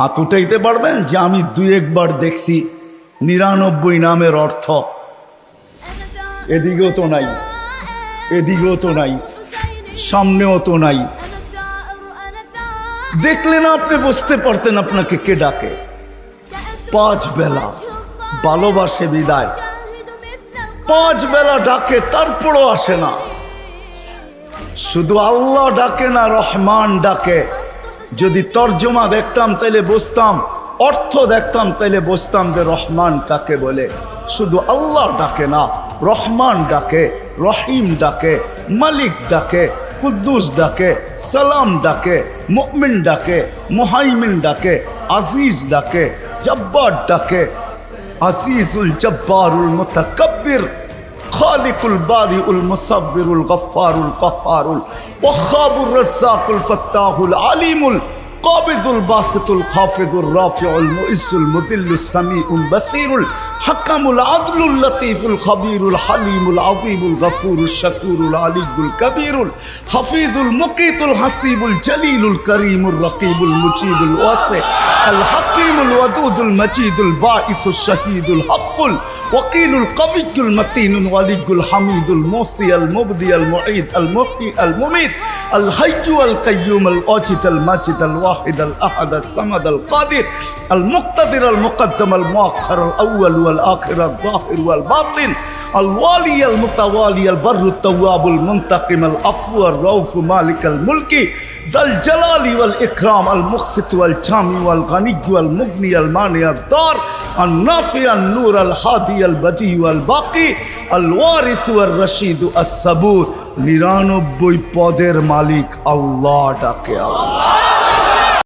হাত উঠাইতে পারবেন যে আমি 2-1 বার দেখছি 99 নামের অর্থ? এদিকেও তো নাই, এদিকেও তো নাই, সামনেও তো নাই। দেখলে না আপনি বুঝতে পারতেন আপনাকে কে ডাকে। 5 বেলা ভালোবাসে বিদায়, 5 বেলা ডাকে তারপরও আসে না। শুধু আল্লাহ ডাকে না, রহমান ডাকে। যদি তর্জমা দেখতাম তাইলে বুঝতাম, অর্থ দেখতাম তাইলে বুঝতাম যে রহমান কাকে বলে। শুধু আল্লাহ ডাকে না, রহমান ডাকে, রহিম ডাকে, মালিক ডাকে, কুদ্দুস ডাকে, সালাম ডাকে, মুমিন ডাকে, মুহাইমিন ডাকে, আজিজ ডাকে, জব্বার ডাকে। আজিজুল জব্বারুল মুতাকাব্বির, খালিকুল বারিউল মুসাব্বিরুল গফফারুল কহ্হারুল ওয়াহাবুর রাজ্জাকুল ফাত্তাহুল আলিমুল কাবিজুল বাসিতুল খাফিজুর রাফিউল মুইজ্জুল মুদিল্লুস সামিউল বাসিরুল হাকামুল আদলুল লতীফুল খবীরুল হালিমুল আযীমুল গফুরুশ শাকুরুল আলিয়ুল কবীরুল হাফিজুল মুকীতুল হাসিবুল জলিলুল করিমুর রকিবুল মুজিবুল ওয়াসি আল হাকিমুল ওয়াদুদুল মজিদুল বাঈসুশ শাহীদুল হকুল ওয়াকিলুল কবিয়্যুল মতিনুল ওয়ালিয়ুল হামিদুল মুসি আল মুবদি আল মুঈদ আল মুহয়ি আল মুমীত আল হাইয়্যু আল কাইয়্যুম আল ওয়াজিদ আল মাজিদ আল ওয়াহিদ আল আহাদ আল সামাদ আল কাদির আল মুক্তাদির আল মুকদ্দম আল মুআখ্খার আল আউয়াল ওয়াল আখির আল যাহির ওয়াল বাতিন আল ওয়ালি আল মুতাওয়ালি আল বাররুত তাওয়াবুল মুনতাকিম আল আফু আর রাউফ মালিক আল মুলকি যাল জালালি ওয়াল ইকরাম আল মুকসিত ওয়াল জামি ওয়াল গানি ওয়াল মুগনি আল মানি আল দার আল নাফি আল নূর আল হাদি আল বদি ওয়াল বাকি আল ওয়ারিস ওয়াল রশিদ আস সাবুর। 99 পদের মালিক আল্লাহ ডাকে। আল্লাহ